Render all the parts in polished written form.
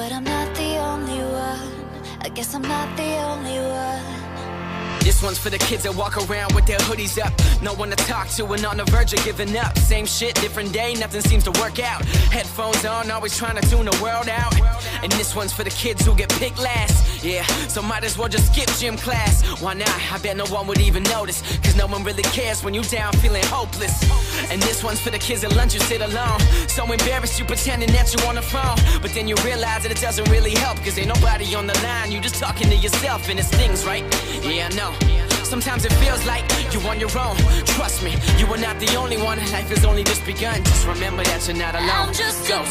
But I'm not the only one. I guess I'm not the only one. This one's for the kids that walk around with their hoodies up, no one to talk to and on the verge of giving up. Same shit, different day, nothing seems to work out. Headphones on, always trying to tune the world out. And this one's for the kids who get picked last. Yeah, so might as well just skip gym class. Why not? I bet no one would even notice, cause no one really cares when you down feeling hopeless. And this one's for the kids at lunch who sit alone, so embarrassed you pretending that you on the phone. But then you realize that it doesn't really help, cause ain't nobody on the line, you just talking to yourself and it stings, right? Yeah, I know. Sometimes it feels like you're on your own. Trust me, you are not the only one. Life has only just begun. Just remember that you're not alone. I'm just Go. a girl,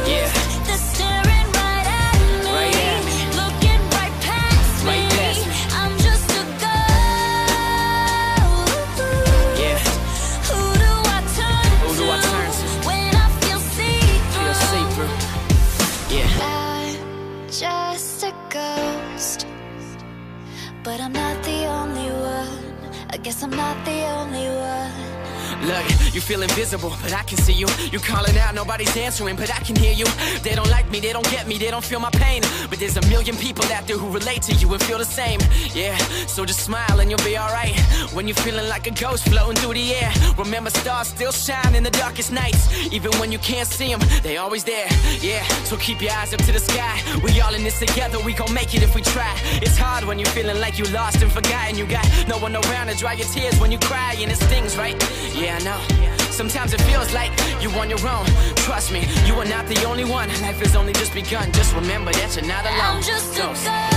Yeah. that's staring right at me, Right at me. looking right past me. Right past me. I'm just a girl. Yeah. Who do I turn Who do I turn to? when I feel see-through? Feel see-through. Yeah. I'm just a ghost, but I'm not the only one. I guess I'm not the only one. Look, you feel invisible, but I can see you. You calling out, nobody's answering, but I can hear you. They don't like me, they don't get me, they don't feel my pain. But there's a million people out there who relate to you and feel the same. Yeah, so just smile and you'll be alright. When you're feeling like a ghost floating through the air, remember stars still shine in the darkest nights. Even when you can't see them, they always there. Yeah, so keep your eyes up to the sky. We all in this together, we gon' make it if we try. It's hard when you're feeling like you lost and forgotten. You got no one around to dry your tears when you cry, and it stings, right? Yeah, I know. Sometimes it feels like you're on your own. Trust me, you are not the only one. Life has only just begun. Just remember that you're not alone. I'm just a Ghost. girl.